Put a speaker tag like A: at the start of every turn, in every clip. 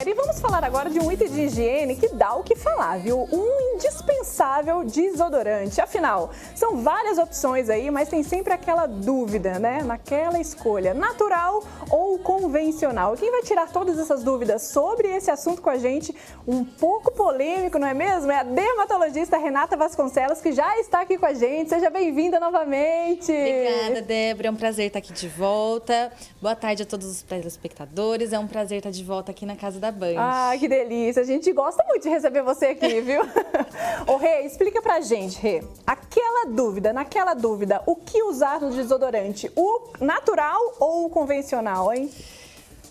A: E vamos falar agora de um item de higiene que dá o que falar, viu? Um indispensável desodorante. Afinal, são várias opções aí, mas tem sempre aquela dúvida, né? Naquela escolha, natural ou convencional. Quem vai tirar todas essas dúvidas sobre esse assunto com a gente, um pouco polêmico, não é mesmo? É a dermatologista Renata Vasconcelos, que já está aqui com a gente. Seja bem-vinda novamente.
B: Obrigada, Débora. É um prazer estar aqui de volta. Boa tarde a todos os telespectadores. É um prazer estar de volta aqui na Casa da Band.
A: Ah, que delícia. A gente gosta muito de receber você aqui, viu? Ô, Rê, explica pra gente, Rê. Naquela dúvida, o que usar no desodorante? O natural ou o convencional, hein?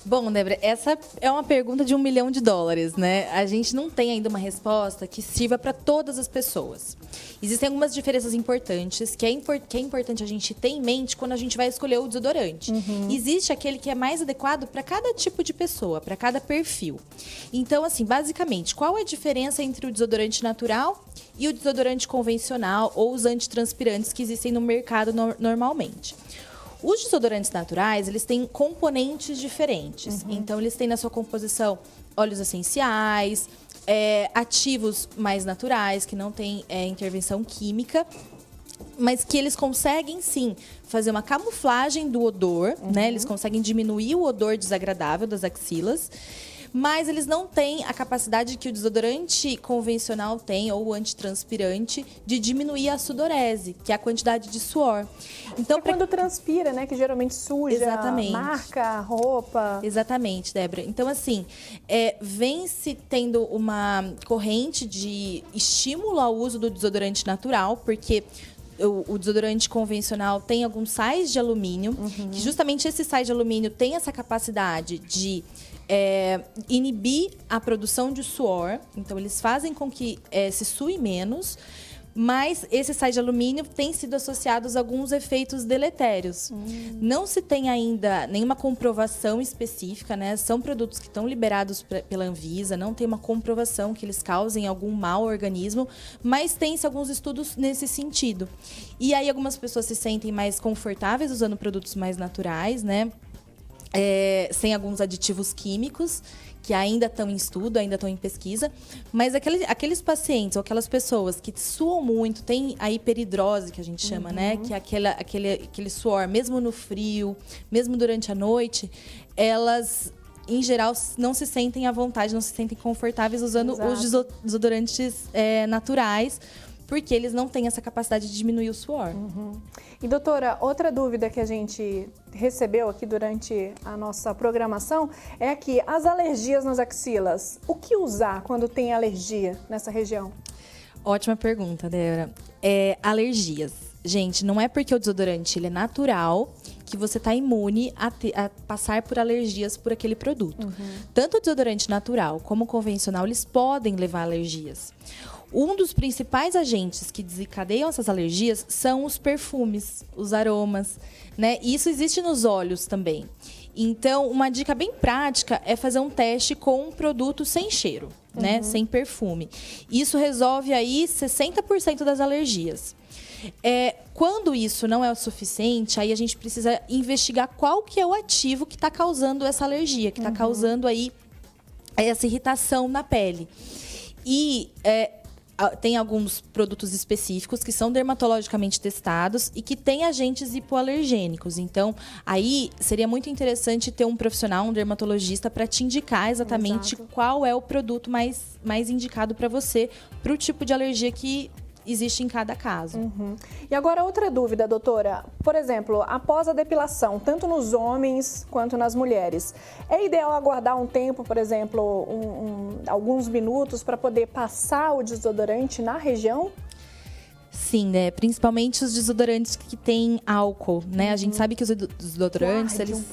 B: Bom, Débora, essa é uma pergunta de $1 milhão, né? A gente não tem ainda uma resposta que sirva para todas as pessoas. Existem algumas diferenças importantes que é importante a gente ter em mente quando a gente vai escolher o desodorante. Existe aquele que é mais adequado para cada tipo de pessoa, para cada perfil. Então, assim, basicamente, qual é a diferença entre o desodorante natural e o desodorante convencional ou os antitranspirantes que existem no mercado normalmente? Os desodorantes naturais, eles têm componentes diferentes. Então, eles têm na sua composição óleos essenciais, ativos mais naturais, que não têm intervenção química, mas que eles conseguem, sim, fazer uma camuflagem do odor, né? Eles conseguem diminuir o odor desagradável das axilas, mas eles não têm a capacidade que o desodorante convencional tem, ou o antitranspirante, de diminuir a sudorese, que é a quantidade de suor.
A: Então, quando transpira, né, que geralmente suja,
B: Exatamente.
A: marca a roupa.
B: Exatamente, Débora. Então, assim, vem-se tendo uma corrente de estímulo ao uso do desodorante natural, porque o desodorante convencional tem alguns sais de alumínio, que justamente esse sais de alumínio tem essa capacidade de inibir a produção de suor. Então, eles fazem com que se sue menos, mas esses sais de alumínio têm sido associados a alguns efeitos deletérios. Não se tem ainda nenhuma comprovação específica, né? São produtos que estão liberados pela Anvisa, não tem uma comprovação que eles causem algum mal ao organismo, mas tem-se alguns estudos nesse sentido. E aí algumas pessoas se sentem mais confortáveis usando produtos mais naturais, né? Sem alguns aditivos químicos, que ainda estão em estudo, ainda estão em pesquisa, mas aqueles pacientes ou aquelas pessoas que suam muito, tem a hiperidrose, que a gente chama, né? Que é aquele suor, mesmo no frio, mesmo durante a noite, elas, em geral, não se sentem à vontade, não se sentem confortáveis usando os desodorantes naturais, porque eles não têm essa capacidade de diminuir o suor.
A: E, doutora, outra dúvida que a gente recebeu aqui durante a nossa programação é que as alergias nas axilas. O que usar quando tem alergia nessa região?
B: Ótima pergunta, Débora. Alergias. Gente, não é porque o desodorante ele é natural que você está imune a passar por alergias por aquele produto. Tanto o desodorante natural como o convencional, eles podem levar alergias. Um dos principais agentes que desencadeiam essas alergias são os perfumes, os aromas, né? E isso existe nos óleos também. Então, uma dica bem prática é fazer um teste com um produto sem cheiro, né? Sem perfume. Isso resolve aí 60% das alergias. Quando isso não é o suficiente, aí a gente precisa investigar qual que é o ativo que está causando essa alergia, que está causando aí essa irritação na pele. E tem alguns produtos específicos que são dermatologicamente testados e que têm agentes hipoalergênicos. Então, aí seria muito interessante ter um profissional, um dermatologista, para te indicar exatamente qual é o produto mais indicado para você, para o tipo de alergia que existe em cada caso.
A: E agora outra dúvida, doutora. Por exemplo, após a depilação, tanto nos homens quanto nas mulheres, é ideal aguardar um tempo, por exemplo, alguns minutos para poder passar o desodorante na região?
B: Sim, né? Principalmente os desodorantes que têm álcool, né? A gente sabe que os desodorantes, eles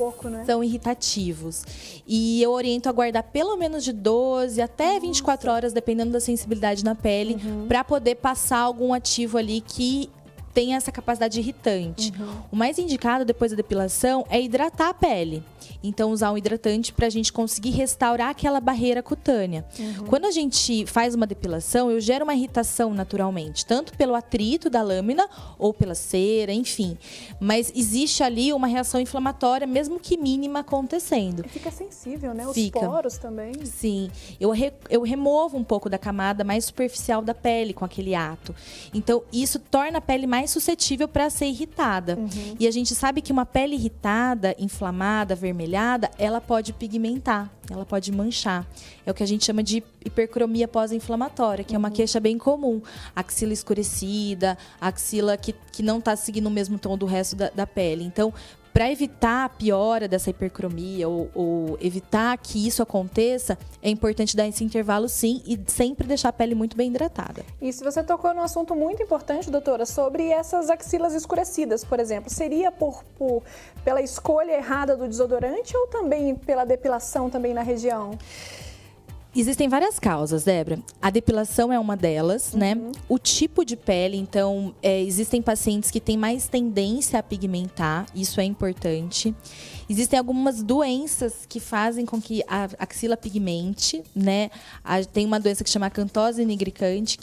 B: são irritativos. E eu oriento a guardar pelo menos de 12 até 24 horas, dependendo da sensibilidade na pele, para poder passar algum ativo ali que tem essa capacidade irritante. O mais indicado depois da depilação é hidratar a pele. Então, usar um hidratante para a gente conseguir restaurar aquela barreira cutânea. Quando a gente faz uma depilação, eu gero uma irritação naturalmente, tanto pelo atrito da lâmina ou pela cera, enfim. Mas existe ali uma reação inflamatória, mesmo que mínima, acontecendo.
A: E fica sensível, né? Os
B: Fica.
A: poros também.
B: Sim, eu removo um pouco da camada mais superficial da pele com aquele ato. Então, isso torna a pele mais suscetível para ser irritada. E a gente sabe que uma pele irritada, inflamada, avermelhada, ela pode pigmentar, ela pode manchar. É o que a gente chama de hipercromia pós-inflamatória, que é uma queixa bem comum. Axila escurecida, axila que não está seguindo o mesmo tom do resto da pele. Então, para evitar a piora dessa hipercromia ou evitar que isso aconteça, é importante dar esse intervalo sim e sempre deixar a pele muito bem hidratada.
A: E se você tocou num assunto muito importante, doutora, sobre essas axilas escurecidas, por exemplo, seria pela escolha errada do desodorante ou também pela depilação também na região?
B: Existem várias causas, Débora. A depilação é uma delas, né? O tipo de pele, então, existem pacientes que têm mais tendência a pigmentar, isso é importante. Existem algumas doenças que fazem com que a axila pigmente, né? Tem uma doença que chama acantose nigricante,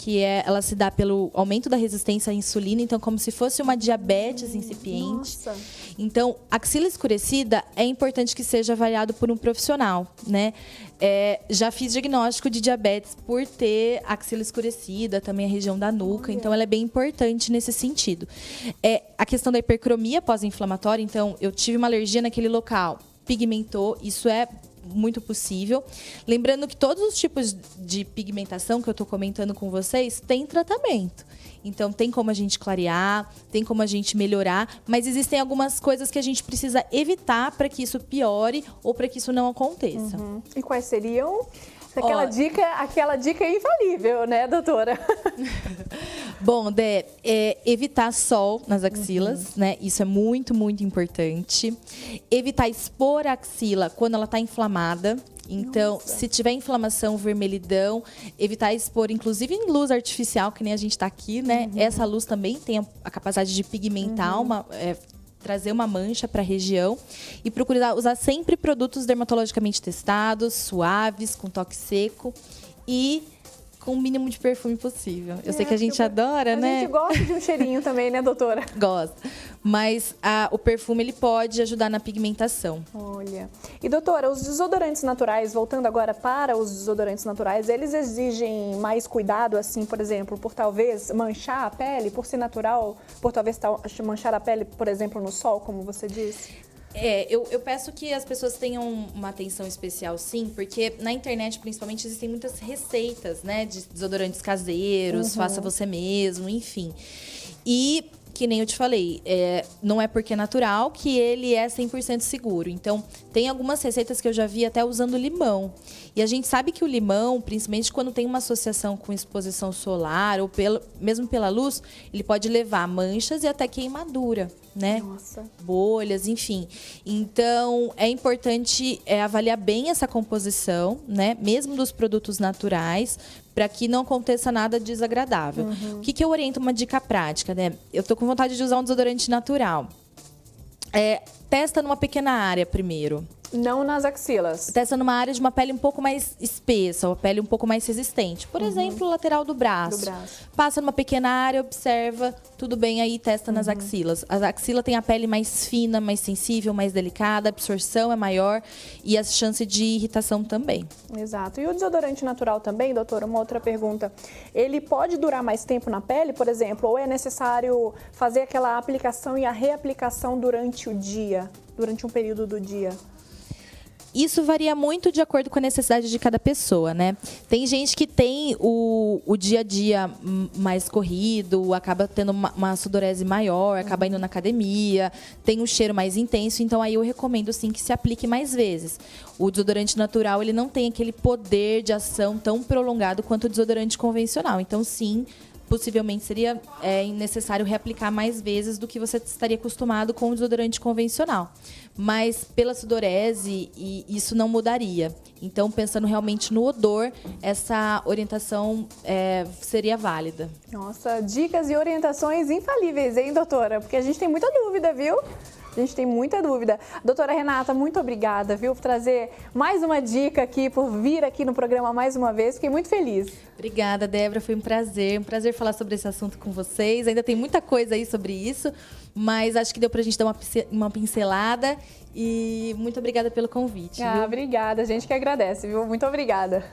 B: ela se dá pelo aumento da resistência à insulina, então como se fosse uma diabetes incipiente.
A: Nossa.
B: Então, axila escurecida é importante que seja avaliado por um profissional, né? Já fiz diagnóstico de diabetes por ter axila escurecida, também a região da nuca, então ela é bem importante nesse sentido. A questão da hipercromia pós-inflamatória, então eu tive uma alergia naquele local, pigmentou, isso é muito possível. Lembrando que todos os tipos de pigmentação que eu estou comentando com vocês têm tratamento. Então, tem como a gente clarear, tem como a gente melhorar, mas existem algumas coisas que a gente precisa evitar para que isso piore ou para que isso não aconteça.
A: E quais seriam? Aquela dica infalível, né, doutora?
B: Bom, Dé, evitar sol nas axilas, né? Isso é muito, muito importante. Evitar expor a axila quando ela está inflamada. Então, se tiver inflamação, vermelhidão, evitar expor, inclusive em luz artificial, que nem a gente está aqui, né? Essa luz também tem a capacidade de pigmentar trazer uma mancha para a região e procurar usar sempre produtos dermatologicamente testados, suaves, com toque seco e com o mínimo de perfume possível. Eu sei que a gente adora, né?
A: A gente gosta de um cheirinho também, né, doutora?
B: Gosta. Mas o perfume, ele pode ajudar na pigmentação.
A: Olha. E, doutora, os desodorantes naturais, voltando agora para os desodorantes naturais, eles exigem mais cuidado, assim, por exemplo, por talvez manchar a pele, por ser natural, por talvez manchar a pele, por exemplo, no sol, como você disse?
B: Eu peço que as pessoas tenham uma atenção especial, sim, porque na internet, principalmente, existem muitas receitas, né, de desodorantes caseiros, faça você mesmo, enfim. E, que nem eu te falei, não é porque é natural que ele é 100% seguro. Então, tem algumas receitas que eu já vi até usando limão. E a gente sabe que o limão, principalmente quando tem uma associação com exposição solar ou mesmo pela luz, ele pode levar a manchas e até queimadura, né?
A: Nossa.
B: Bolhas, enfim. Então, é importante avaliar bem essa composição, né? Mesmo dos produtos naturais, para que não aconteça nada desagradável. O que eu oriento uma dica prática, né? Eu tô com vontade de usar um desodorante natural. Testa numa pequena área primeiro.
A: Não nas axilas.
B: Testa numa área de uma pele um pouco mais espessa, uma pele um pouco mais resistente. Por exemplo, lateral do braço. Passa numa pequena área, observa, tudo bem, aí testa nas axilas. A axila tem a pele mais fina, mais sensível, mais delicada, a absorção é maior e a chance de irritação também.
A: Exato. E o desodorante natural também, doutora, uma outra pergunta. Ele pode durar mais tempo na pele, por exemplo, ou é necessário fazer aquela aplicação e a reaplicação durante o dia, durante um período do dia?
B: Isso varia muito de acordo com a necessidade de cada pessoa, né? Tem gente que tem o dia a dia mais corrido, acaba tendo uma sudorese maior, acaba indo na academia, tem um cheiro mais intenso, então aí eu recomendo sim que se aplique mais vezes. O desodorante natural, ele não tem aquele poder de ação tão prolongado quanto o desodorante convencional, então sim, possivelmente seria necessário reaplicar mais vezes do que você estaria acostumado com o desodorante convencional. Mas pela sudorese, isso não mudaria. Então, pensando realmente no odor, essa orientação seria válida.
A: Nossa, dicas e orientações infalíveis, hein, doutora? Porque a gente tem muita dúvida, viu? A gente tem muita dúvida. Doutora Renata, muito obrigada, viu, por trazer mais uma dica aqui, por vir aqui no programa mais uma vez. Fiquei muito feliz.
B: Obrigada, Débora. Foi um prazer falar sobre esse assunto com vocês. Ainda tem muita coisa aí sobre isso, mas acho que deu pra gente dar uma pincelada. E muito obrigada pelo convite.
A: Obrigada. A gente que agradece, viu? Muito obrigada.